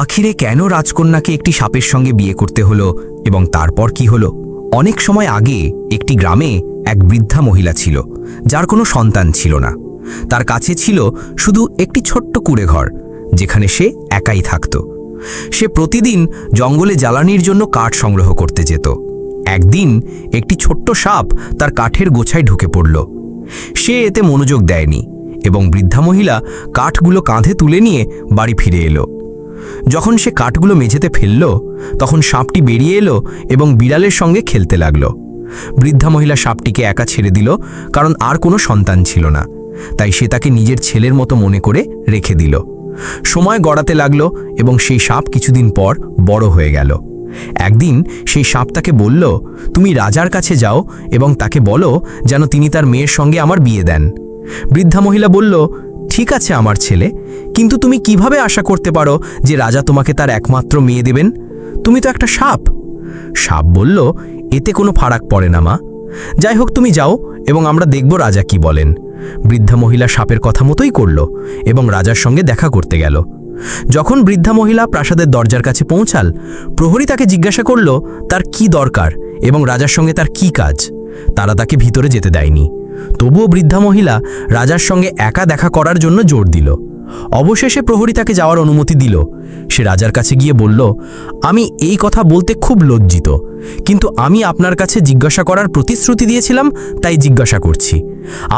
আখিরে কেন রাজকন্যাকে একটি সাপের সঙ্গে বিয়ে করতে হলো এবং তারপর কি হলো? অনেক সময় আগে একটি গ্রামে এক বৃদ্ধা মহিলা ছিল, যার কোনো সন্তান ছিল না। তার কাছে ছিল শুধু একটি ছোট্ট কুঁড়ে ঘর, যেখানে সে একাই থাকত। সে প্রতিদিন জঙ্গলে জ্বালানির জন্য কাঠ সংগ্রহ করতে যেত। একদিন একটি ছোট্ট সাপ তার কাঠের গোছায় ঢুকে পড়ল। সে এতে মনোযোগ দেয়নি এবং বৃদ্ধা মহিলা কাঠগুলো কাঁধে তুলে নিয়ে বাড়ি ফিরে এলো। যখন সে কাঠগুলো মেঝেতে ফেলল, তখন সাপটি বেরিয়ে এলো এবং বিড়ালের সঙ্গে খেলতে লাগলো। বৃদ্ধা মহিলা সাপটিকে একা ছেড়ে দিল, কারণ আর কোনো সন্তান ছিল না। তাই সে তাকে নিজের ছেলের মতো মনে করে রেখে দিল। সময় গড়াতে লাগলো এবং সেই সাপ কিছুদিন পর বড় হয়ে গেল। একদিন সেই সাপ তাকে বলল, তুমি রাজার কাছে যাও এবং তাকে বলো যেন তিনি তার মেয়ের সঙ্গে আমার বিয়ে দেন। বৃদ্ধা মহিলা বলল, ঠিক আছে আমার ছেলে, কিন্তু তুমি কিভাবে আশা করতে পারো যে রাজা তোমাকে তার একমাত্র মেয়ে দেবেন? তুমি তো একটা সাপ। সাপ বলল, এতে কোনো ফারাক পড়ে না মা। যাই হোক, তুমি যাও এবং আমরা দেখব রাজা কি বলেন। বৃদ্ধা মহিলা সাপের কথা মতোই করল এবং রাজার সঙ্গে দেখা করতে গেল। যখন বৃদ্ধা মহিলা প্রাসাদের দরজার কাছে পৌঁছাল, প্রহরী তাকে জিজ্ঞাসা করল তার কি দরকার এবং রাজার সঙ্গে তার কি কাজ। তারা তাকে ভিতরে যেতে দেয়নি। তবুও বৃদ্ধা মহিলা রাজার সঙ্গে একা দেখা করার জন্য জোর দিল। অবশেষে প্রহরী তাকে যাওয়ার অনুমতি দিল। সে রাজার কাছে গিয়ে বলল, আমি এই কথা বলতে খুব লজ্জিত, কিন্তু আমি আপনার কাছে জিজ্ঞাসা করার প্রতিশ্রুতি দিয়েছিলাম, তাই জিজ্ঞাসা করছি।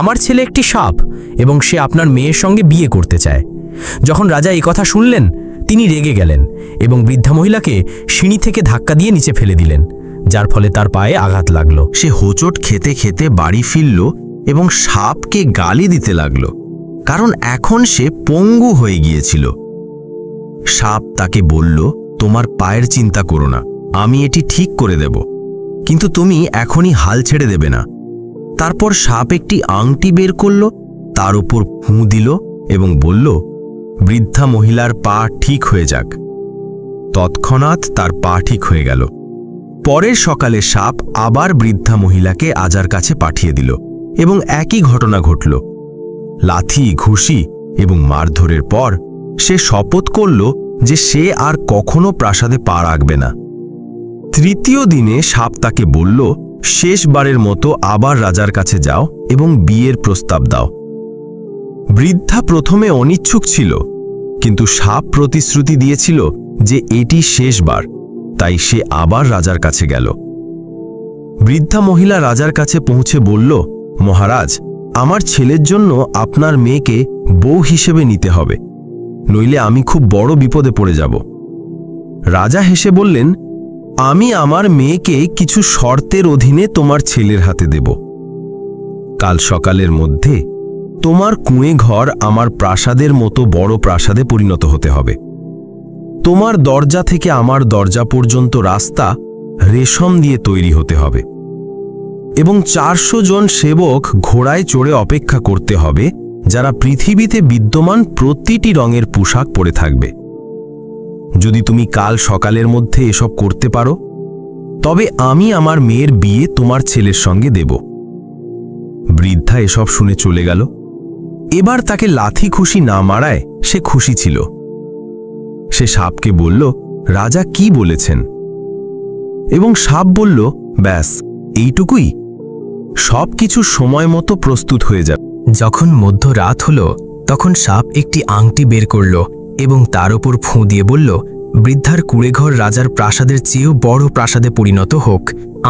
আমার ছেলে একটি সাপ এবং সে আপনার মেয়ের সঙ্গে বিয়ে করতে চায়। যখন রাজা এই কথা শুনলেন, তিনি রেগে গেলেন এবং বৃদ্ধা মহিলাকে সিঁড়ি থেকে ধাক্কা দিয়ে নিচে ফেলে দিলেন, যার ফলে তার পায়ে আঘাত লাগলো। সে হোঁচট খেতে খেতে বাড়ি ফিরল এবং সাপকে গালি দিতে লাগল, কারণ এখন সে পঙ্গু হয়ে গিয়েছিল। সাপ তাকে বলল, তোমার পায়ের চিন্তা করো না, আমি এটি ঠিক করে দেব, কিন্তু তুমি এখনই হাল ছেড়ে দেবে না। তারপর সাপ একটি আংটি বের করল, তার উপর ফুঁ দিল এবং বলল, বৃদ্ধা মহিলার পা ঠিক হয়ে যাক। তৎক্ষণাৎ তার পা ঠিক হয়ে গেল। পরের সকালে সাপ আবার বৃদ্ধা মহিলাকে রাজার কাছে পাঠিয়ে দিল এবং একই ঘটনা ঘটল। লাথি, ঘুষি এবং মারধরের পর সে শপথ করল যে সে আর কখনো প্রাসাদে পা রাখবে না। তৃতীয় দিনে সাপ তাকে বলল, শেষবারের মতো আবার রাজার কাছে যাও এবং বিয়ের প্রস্তাব দাও। বৃদ্ধা প্রথমে অনিচ্ছুক ছিল, কিন্তু সাপ প্রতিশ্রুতি দিয়েছিল যে এটি শেষবার, তাই সে আবার রাজার কাছে গেল। বৃদ্ধা মহিলা রাজার কাছে পৌঁছে বলল, মহারাজ, আমার ছেলের জন্য আপনার মেয়েকে বউ হিসেবে নিতে হবে, নইলে আমি খুব বড় বিপদে পড়ে যাব। রাজা হেসে বললেন, আমি আমার মেয়েকে কিছু শর্তের অধীনে তোমার ছেলের হাতে দেব। কাল সকালের মধ্যে তোমার কুঁড়ে ঘর আমার প্রাসাদের মতো বড় প্রাসাদে পরিণত হতে হবে। তোমার দরজা থেকে আমার দরজা পর্যন্ত রাস্তা রেশম দিয়ে তৈরি হতে হবে এবং 400 জন সেবক ঘোড়ায় চড়ে অপেক্ষা করতে হবে, যারা পৃথিবীতে বিদ্যমান প্রতিটি রঙের পোশাক পরে থাকবে। যদি তুমি কাল সকালের মধ্যে এসব করতে পারো, তবে আমি আমার মেয়ের বিয়ে তোমার ছেলের সঙ্গে দেব। বৃদ্ধা এসব শুনে চলে গেল। এবার তাকে লাথি খুশি না মারায় সে খুশি ছিল। সে সাপকে বলল, রাজা কি বলেছেন? এবং সাপ বলল, ব্যাস এইটুকুই, সব কিছু সময় মতো প্রস্তুত হয়ে যাবে। যখন মধ্যরাত হলো, তখন সাপ একটি আংটি বের করল এবং তার উপর ফুঁ দিয়ে বলল, বৃদ্ধার কুঁড়েঘর রাজার প্রাসাদের চেয়েও বড় প্রাসাদে পরিণত হোক।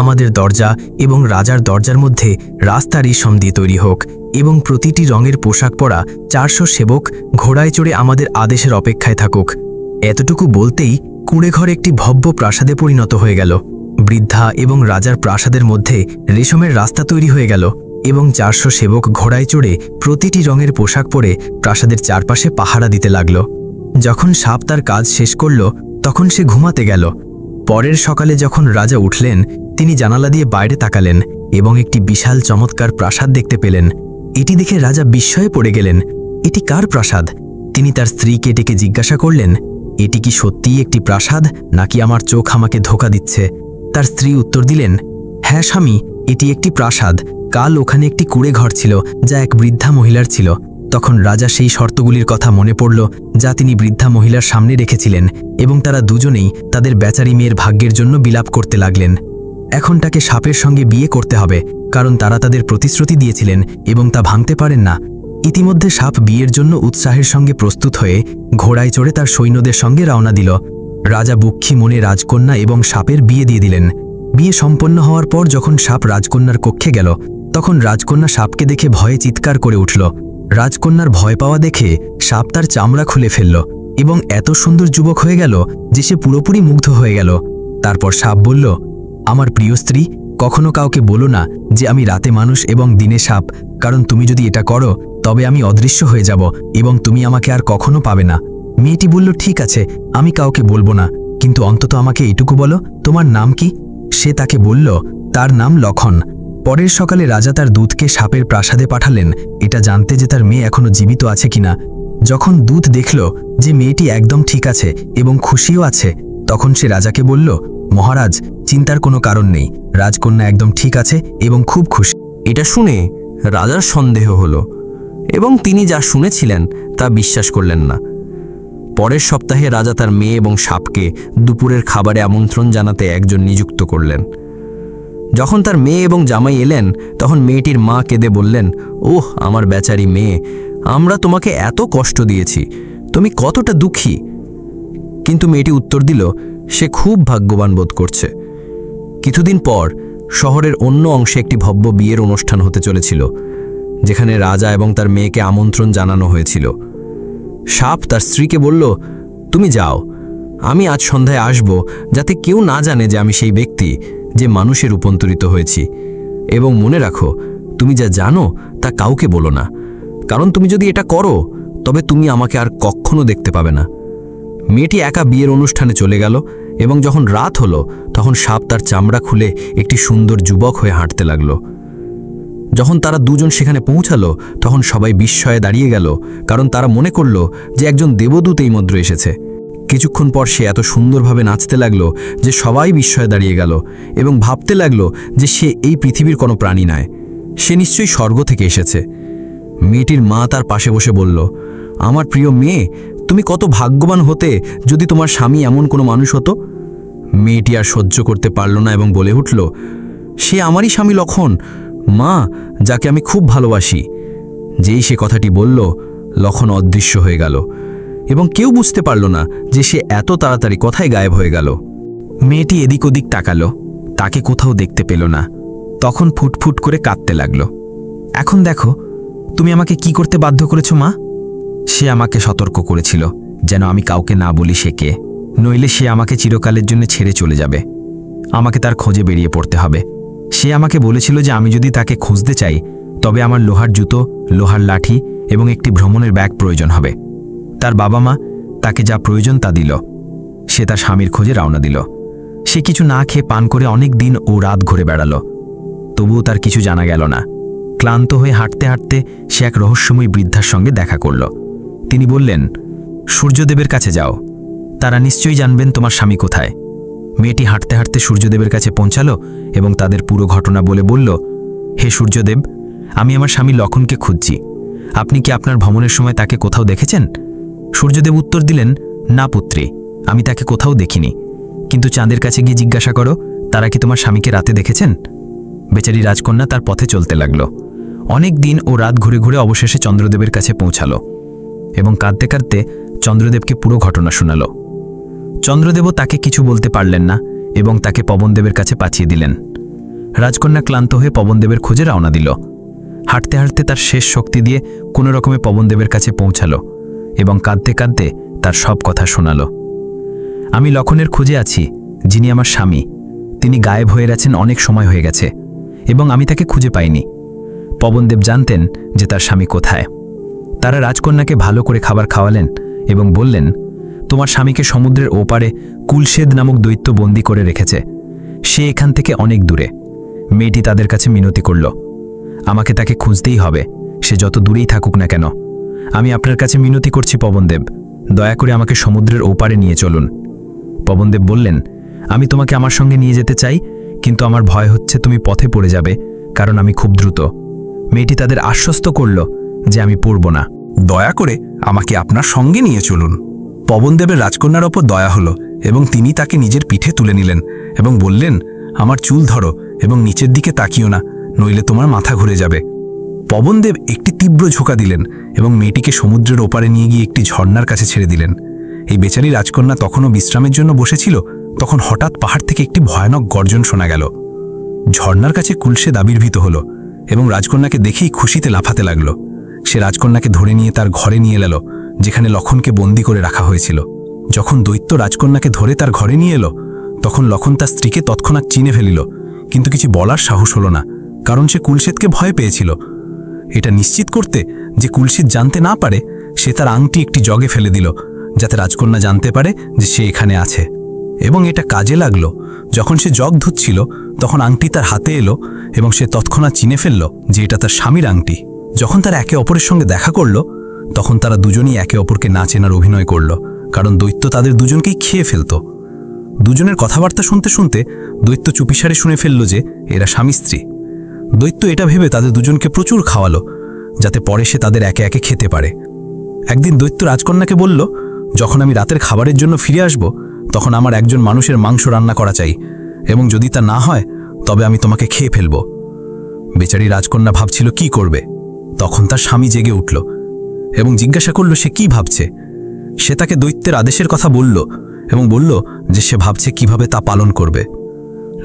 আমাদের দরজা এবং রাজার দরজার মধ্যে রাস্তা রেশম দিয়ে তৈরি হোক এবং প্রতিটি রঙের পোশাক পরা 400 সেবক ঘোড়ায় চড়ে আমাদের আদেশের অপেক্ষায় থাকুক। এতটুকু বলতেই কুঁড়েঘর একটি ভব্য প্রাসাদে পরিণত হয়ে গেল। বৃদ্ধা এবং রাজার প্রাসাদের মধ্যে রেশমের রাস্তা তৈরি হয়ে গেল এবং 400 সেবক ঘোড়ায় চড়ে প্রতিটি রঙের পোশাক পরে প্রাসাদের চারপাশে পাহারা দিতে লাগল। যখন সাপ তার কাজ শেষ করল, তখন সে ঘুমাতে গেল। পরের সকালে যখন রাজা উঠলেন, তিনি জানালা দিয়ে বাইরে তাকালেন এবং একটি বিশাল চমৎকার প্রাসাদ দেখতে পেলেন। এটি দেখে রাজা বিস্ময়ে পড়ে গেলেন। এটি কার প্রাসাদ? তিনি তার স্ত্রীকে ডেকে জিজ্ঞাসা করলেন, এটি কি সত্যিই একটি প্রাসাদ, নাকি আমার চোখ আমাকে ধোঁকা দিচ্ছে? তার স্ত্রী উত্তর দিলেন, হ্যাঁ স্বামী, এটি একটি প্রাসাদ। কাল ওখানে একটি কুঁড়ে ঘর ছিল, যা এক বৃদ্ধা মহিলার ছিল। তখন রাজা সেই শর্তগুলির কথা মনে পড়ল যা তিনি বৃদ্ধা মহিলার সামনে রেখেছিলেন, এবং তারা দুজনেই তাদের বেচারি মেয়ের ভাগ্যের জন্য বিলাপ করতে লাগলেন। এখন তাকে সাপের সঙ্গে বিয়ে করতে হবে, কারণ তারা তাদের প্রতিশ্রুতি দিয়েছিলেন এবং তা ভাঙতে পারেন না। ইতিমধ্যে সাপ বিয়ের জন্য উৎসাহের সঙ্গে প্রস্তুত হয়ে ঘোড়ায় চড়ে তার সৈন্যদের সঙ্গে রওনা দিল। রাজা বুক্ষী মনে রাজকন্যা এবং সাপের বিয়ে দিয়ে দিলেন। বিয়ে সম্পন্ন হওয়ার পর যখন সাপ রাজকন্যার কক্ষে গেল, তখন রাজকন্যা সাপকে দেখে ভয়ে চিৎকার করে উঠল। রাজকন্যার ভয় পাওয়া দেখে সাপ তার চামড়া খুলে ফেলল এবং এত সুন্দর যুবক হয়ে গেল যে সে পুরোপুরি মুগ্ধ হয়ে গেল। তারপর সাপ বলল, আমার প্রিয় স্ত্রী, কখনো কাউকে বলো না যে আমি রাতে মানুষ এবং দিনে সাপ, কারণ তুমি যদি এটা করো তবে আমি অদৃশ্য হয়ে যাব এবং তুমি আমাকে আর কখনো পাবে না। মেয়েটি বলল, ঠিক আছে, আমি কাউকে বলবো না, কিন্তু অন্তত আমাকে এটুকু বলো, তোমার নাম কি? সে তাকে বলল, তার নাম লক্ষণ। পরের সকালে রাজা তার দূতকে সাপের প্রাসাদে পাঠালেন, এটা জানতে যে তার মেয়ে এখনো জীবিত আছে কিনা। যখন দূত দেখল যে মেয়েটি একদম ঠিক আছে এবং খুশিও আছে, তখন সে রাজাকে বলল, মহারাজ, চিন্তার কোনো কারণ নেই, রাজকন্যা একদম ঠিক আছে এবং খুব খুশি। এটা শুনে রাজার সন্দেহ হলো এবং তিনি যা শুনেছিলেন তা বিশ্বাস করলেন না। পরের সপ্তাহে রাজা তার মেয়ে এবং সাপকে দুপুরের খাবারে আমন্ত্রণ জানাতে একজন নিযুক্ত করলেন। যখন তার মেয়ে এবং জামাই এলেন, তখন মেয়েটির মা কেঁদে বললেন, ওহ আমার বেচারি মেয়ে, আমরা তোমাকে এত কষ্ট দিয়েছি, তুমি কতটা দুঃখী। কিন্তু মেয়েটি উত্তর দিল, সে খুব ভাগ্যবান বোধ করছে। কিছুদিন পর শহরের অন্য অংশে একটি ভব্য বিয়ের অনুষ্ঠান হতে চলেছিল, যেখানে রাজা এবং তার মেয়েকে আমন্ত্রণ জানানো হয়েছিল। সাপ তার স্ত্রীকে বলল, তুমি যাও, আমি আজ সন্ধ্যায় আসব, যাতে কেউ না জানে যে আমি সেই ব্যক্তি যে মানুষে রূপান্তরিত হয়েছি। এবং মনে রাখো, তুমি যা জানো তা কাউকে বলো না, কারণ তুমি যদি এটা করো তবে তুমি আমাকে আর কখনো দেখতে পাবে না। মেয়েটি একা বিয়ের অনুষ্ঠানে চলে গেল এবং যখন রাত হলো, তখন সাপ তার চামড়া খুলে একটি সুন্দর যুবক হয়ে হাঁটতে লাগল। যখন তারা দুজন সেখানে পৌঁছালো, তখন সবাই বিস্ময়ে দাঁড়িয়ে গেল, কারণ তারা মনে করল যে একজন দেবদূত এই মধ্যে এসেছে। কিছুক্ষণ পর সে এত সুন্দরভাবে নাচতে লাগলো যে সবাই বিস্ময়ে দাঁড়িয়ে গেল এবং ভাবতে লাগলো যে সে এই পৃথিবীর কোনো প্রাণী নয়, সে নিশ্চয়ই স্বর্গ থেকে এসেছে। মেয়েটির মা তার পাশে বসে বলল, আমার প্রিয় মেয়ে, তুমি কত ভাগ্যবান হতে যদি তোমার স্বামী এমন কোনো মানুষ হতো। মেয়েটি আর সহ্য করতে পারল না এবং বলে উঠল, সে আমারই স্বামী লক্ষণ, মা, যাকে আমি খুব ভালোবাসি। যেই সে কথাটি বলল, লক্ষণ অদৃশ্য হয়ে গেল এবং কেউ বুঝতে পারল না যে সে এত তাড়াতাড়ি কোথায় গায়েব হয়ে গেল। মেয়েটি এদিক ওদিক তাকালো, তাকে কোথাও দেখতে পেল না। তখন ফুটফুট করে কাঁদতে লাগল। এখন দেখো, তুমি আমাকে কি করতে বাধ্য করেছো মা? সে আমাকে সতর্ক করেছিল যেন আমি কাউকে না বলি সে কে, নইলে সে আমাকে চিরকালের জন্য ছেড়ে চলে যাবে। আমাকে তার খোঁজে বেরিয়ে পড়তে হবে। সে আমাকে বলেছিল যে আমি যদি তাকে খুঁজতে চাই তবে আমার লোহার জুতো, লোহার লাঠি এবং একটি ভ্রমণের ব্যাগ প্রয়োজন হবে। তার বাবা মা তাকে যা প্রয়োজন তা দিল। সে তার স্বামীর খোঁজে রওনা দিল। সে কিছু না খেয়ে পান করে অনেক দিন ও রাত ঘুরে বেড়ালো, তবুও তার কিছু জানা গেল না। ক্লান্ত হয়ে হাঁটতে হাঁটতে সে এক রহস্যময় বৃদ্ধার সঙ্গে দেখা করল। তিনি বললেন, সূর্যদেবের কাছে যাও, তারা নিশ্চয়ই জানবেন তোমার স্বামী কোথায়। মেয়েটি হাঁটতে হাঁটতে সূর্যদেবের কাছে পৌঁছালো এবং তাদের পুরো ঘটনা বলে বলল, হে সূর্যদেব, আমি আমার স্বামী লক্ষণকে খুঁজছি। আপনি কি আপনার ভ্রমণের সময় তাকে কোথাও দেখেছেন? সূর্যদেব উত্তর দিলেন, না পুত্রী, আমি তাকে কোথাও দেখিনি, কিন্তু চাঁদের কাছে গিয়ে জিজ্ঞাসা করো, তারা কি তোমার স্বামীকে রাতে দেখেছেন? বেচারি রাজকন্যা তার পথে চলতে লাগল। অনেক দিন ও রাত ঘুরে ঘুরে অবশেষে চন্দ্রদেবের কাছে পৌঁছালো এবং কাঁদতে কাঁদতে চন্দ্রদেবকে পুরো ঘটনা শোনাল। চন্দ্রদেবও তাকে কিছু বলতে পারলেন না এবং তাকে পবনদেবের কাছে পাঠিয়ে দিলেন। রাজকন্যা ক্লান্ত হয়ে পবনদেবের খোঁজে রওনা দিল। হাঁটতে হাঁটতে তার শেষ শক্তি দিয়ে কোনো রকমে পবনদেবের কাছে পৌঁছালো এবং কাঁদতে কাঁদতে তার সব কথা শোনাল। আমি লক্ষণের খোঁজে আছি, যিনি আমার স্বামী। তিনি গায়েব হয়ে গেছেন, অনেক সময় হয়ে গেছে এবং আমি তাকে খুঁজে পাইনি। পবনদেব জানতেন যে তার স্বামী কোথায়। তারা রাজকন্যাকে ভালো করে খাবার খাওয়ালেন এবং বললেন, তোমার স্বামীকে সমুদ্রের ওপারে কুলশেদ নামক দৈত্য বন্দী করে রেখেছে। সে এখান থেকে অনেক দূরে। মেয়েটি তাদের কাছে মিনতি করল, আমাকে তাকে খুঁজতেই হবে, সে যত দূরেই থাকুক না কেন। আমি আপনার কাছে মিনতি করছি পবনদেব, দয়া করে আমাকে সমুদ্রের ওপারে নিয়ে চলুন। পবনদেব বললেন, আমি তোমাকে আমার সঙ্গে নিয়ে যেতে চাই, কিন্তু আমার ভয় হচ্ছে তুমি পথে পড়ে যাবে, কারণ আমি খুব দ্রুত। মেয়েটি তাদের আশ্বস্ত করল যে আমি পড়ব না। দয়া করে আমাকে আপনার সঙ্গে নিয়ে চলুন। পবনদেবের রাজকন্যার ওপর দয়া হলো এবং তিনি তাকে নিজের পিঠে তুলে নিলেন এবং বললেন, আমার চুল ধরো এবং নিচের দিকে তাকিও না, নইলে তোমার মাথা ঘুরে যাবে। পবনদেব একটি তীব্র ঝোঁকা দিলেন এবং মেয়েটিকে সমুদ্রের ওপারে নিয়ে গিয়ে একটি ঝর্ণার কাছে ছেড়ে দিলেন। এই বেচারি রাজকন্যা তখনও বিশ্রামের জন্য বসেছিল, তখন হঠাৎ পাহাড় থেকে একটি ভয়ানক গর্জন শোনা গেল। ঝর্ণার কাছে কুলসেদ আবির্ভূত হলো এবং রাজকন্যাকে দেখেই খুশিতে লাফাতে লাগলো। সে রাজকন্যাকে ধরে নিয়ে তার ঘরে নিয়ে এলো, যেখানে লক্ষণকে বন্দি করে রাখা হয়েছিল। যখন দৈত্য রাজকন্যাকে ধরে তার ঘরে নিয়ে এলো, তখন লক্ষণ তার স্ত্রীকে তৎক্ষণাৎ চিনে ফেলিল, কিন্তু কিছু বলার সাহস হলো না, কারণ সে কুলসেদকে ভয় পেয়েছিল। এটা নিশ্চিত করতে যে কুলসেদ জানতে না পারে, সে তার আংটি একটি জগে ফেলে দিল, যাতে রাজকন্যা জানতে পারে যে সে এখানে আছে। এবং এটা কাজে লাগলো। যখন সে জগ ধুচ্ছিল, তখন আংটি তার হাতে এলো এবং সে তৎক্ষণাৎ চিনে ফেলল যে এটা তার স্বামীর আংটি। যখন তারা একে অপরের সঙ্গে দেখা করল, তখন তারা দুজনই একে অপরকে না চেনার অভিনয় করল, কারণ দৈত্য তাদের দুজনকেই খেয়ে ফেলত। দুজনের কথাবার্তা শুনতে শুনতে দৈত্য চুপিসারে শুনে ফেলল যে এরা স্বামী স্ত্রী। দৈত্য এটা ভেবে তাদের দুজনকে প্রচুর খাওয়ালো, যাতে পরে সে তাদের একে একে খেতে পারে। একদিন দৈত্য রাজকন্যাকে বলল, যখন আমি রাতের খাবারের জন্য ফিরে আসব, তখন আমার একজন মানুষের মাংস রান্না করা চাই, এবং যদি তা না হয় তবে আমি তোমাকে খেয়ে ফেলব। বেচারি রাজকন্যা ভাবছিল কি করবে। তখন তার স্বামী জেগে উঠল এবং জিজ্ঞাসা করল সে কি ভাবছে। সে তাকে দৈত্যের আদেশের কথা বলল এবং বলল যে সে ভাবছে কিভাবে তা পালন করবে।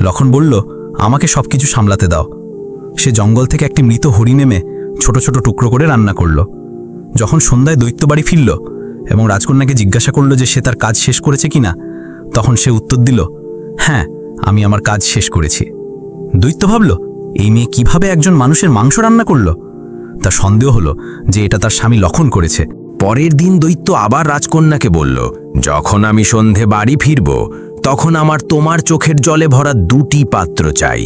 লক্ষণ বলল, আমাকে সবকিছু সামলাতে দাও। সে জঙ্গল থেকে একটি মৃত হরিণ এনে ছোট ছোট টুকরো করে রান্না করল। যখন সন্ধ্যায় দৈত্য বাড়ি ফিরল এবং রাজকন্যাকে জিজ্ঞাসা করল যে সে তার কাজ শেষ করেছে কিনা, তখন সে উত্তর দিল, হ্যাঁ, আমি আমার কাজ শেষ করেছি। দৈত্য ভাবল, এই মেয়ে কিভাবে একজন মানুষের মাংস রান্না করল। তার সন্দেহ হলো যে এটা তার স্বামী লক্ষণ করেছে। পরের দিন দৈত্য আবার রাজকন্যাকে বলল, যখন আমি সন্ধে বাড়ি ফিরব, তখন আমার তোমার চোখের জলে ভরা 2টি পাত্র চাই,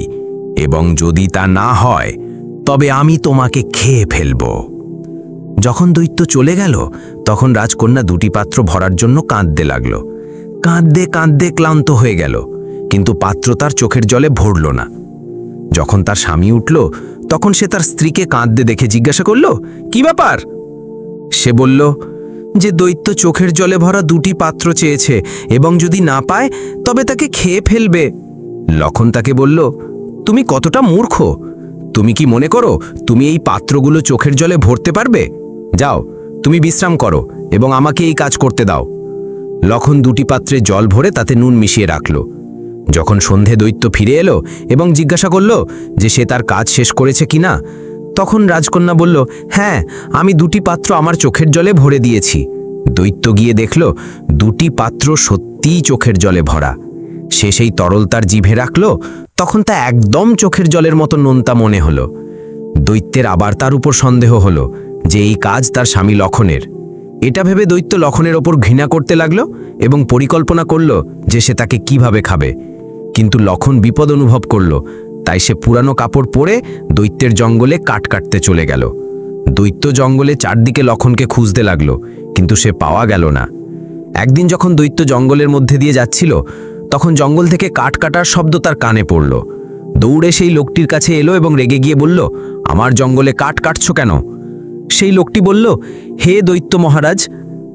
এবং যদি তা না হয় তবে আমি তোমাকে খেয়ে ফেলব। যখন দৈত্য চলে গেল, তখন রাজকন্যা 2টি পাত্র ভরার জন্য কাঁদতে লাগল। কাঁদতে কাঁদতে ক্লান্ত হয়ে গেল, কিন্তু পাত্র তার চোখের জলে ভরল না। যখন তার স্বামী উঠল, তখন সে তার স্ত্রীকে কাঁদতে দেখে জিজ্ঞাসা করল, কি ব্যাপার? সে বলল যে দৈত্য চোখের জলে ভরা 2টি পাত্র চেয়েছে, এবং যদি না পায় তবে তাকে খেয়ে ফেলবে। লক্ষণ তাকে বলল, তুমি কতটা মূর্খ! তুমি কি মনে করো তুমি এই পাত্রগুলো চোখের জলে ভরতে পারবে? যাও, তুমি বিশ্রাম করো এবং আমাকে এই কাজ করতে দাও। লক্ষণ 2টি পাত্রে জল ভরে তাতে নুন মিশিয়ে রাখল। যখন সন্ধে দৈত্য ফিরে এলো এবং জিজ্ঞাসা করল যে সে তার কাজ শেষ করেছে কিনা, তখন রাজকন্যা বলল, হ্যাঁ, আমি 2টি পাত্র আমার চোখের জলে ভরে দিয়েছি। দৈত্য গিয়ে দেখল 2টি পাত্র সত্যিই চোখের জলে ভরা। সে সেই তরল তার জিভে রাখল, তখন তা একদম চোখের জলের মতো নোনতা মনে হলো। দৈত্যের আবার তার উপর সন্দেহ হলো যে এই কাজ তার স্বামী লক্ষণের। এটা ভেবে দৈত্য লক্ষণের ওপর ঘৃণা করতে লাগল এবং পরিকল্পনা করল যে সে তাকে কিভাবে খাবে। কিন্তু লক্ষণ বিপদ অনুভব করল, তাই সে পুরানো কাপড় পরে দৈত্যের জঙ্গলে কাঠ কাটতে চলে গেল। দৈত্য জঙ্গলে চারদিকে লক্ষণকে খুঁজতে লাগল, কিন্তু সে পাওয়া গেল না। একদিন যখন দৈত্য জঙ্গলের মধ্যে দিয়ে যাচ্ছিল, তখন জঙ্গল থেকে কাঠ কাটার শব্দ তার কানে পড়ল। দৌড়ে সেই লোকটির কাছে এলো এবং রেগে গিয়ে বলল, আমার জঙ্গলে কাঠ কাটছ কেন? সেই লোকটি বলল, হে দৈত্য মহারাজ,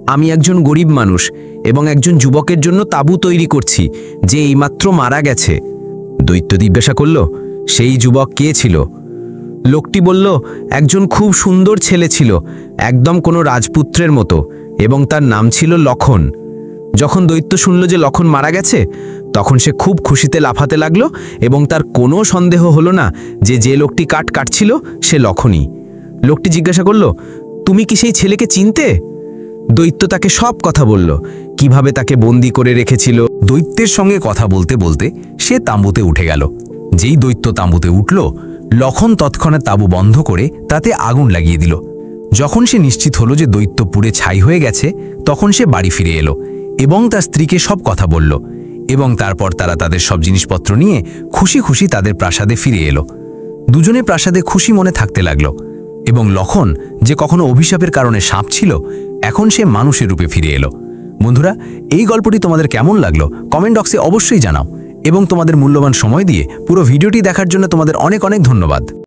আমি একজন গরিব মানুষ এবং একজন যুবকের জন্য তাঁবু তৈরি করছি, যে এইমাত্র মারা গেছে। দৈত্য জিজ্ঞাসা করল, সেই যুবক কে ছিল? লোকটি বলল, একজন খুব সুন্দর ছেলে ছিল, একদম কোনো রাজপুত্রের মতো, এবং তার নাম ছিল লক্ষণ। যখন দৈত্য শুনল যে লক্ষণ মারা গেছে, তখন সে খুব খুশিতে লাফাতে লাগলো এবং তার কোনো সন্দেহ হলো না যে যে লোকটি কাঠ কাটছিল সে লক্ষণই। লোকটি জিজ্ঞাসা করল, তুমি কি সেই ছেলেকে চিনতে? দৈত্য তাকে সব কথা বলল, কিভাবে তাকে বন্দি করে রেখেছিল। দৈত্যের সঙ্গে কথা বলতে বলতে সে তাঁবুতে উঠে গেল। যেই দৈত্য তাঁবুতে উঠল, লক্ষণ তৎক্ষণাৎ তাঁবু বন্ধ করে তাতে আগুন লাগিয়ে দিল। যখন সে নিশ্চিত হলো যে দৈত্য পুড়ে ছাই হয়ে গেছে, তখন সে বাড়ি ফিরে এলো এবং তার স্ত্রীকে সব কথা বলল, এবং তারপর তারা তাদের সব জিনিসপত্র নিয়ে খুশি খুশি তাদের প্রাসাদে ফিরে এলো। দুজনে প্রাসাদে খুশি মনে থাকতে লাগলো, এবং লক্ষণ, যে কখনো অভিশাপের কারণে সাপ ছিল, এখন সে মানুষের রূপে ফিরে এলো। বন্ধুরা, এই গল্পটি তোমাদের কেমন লাগলো কমেন্ট বক্সে অবশ্যই জানাও, এবং তোমাদের মূল্যবান সময় দিয়ে পুরো ভিডিওটি দেখার জন্য তোমাদের অনেক অনেক ধন্যবাদ।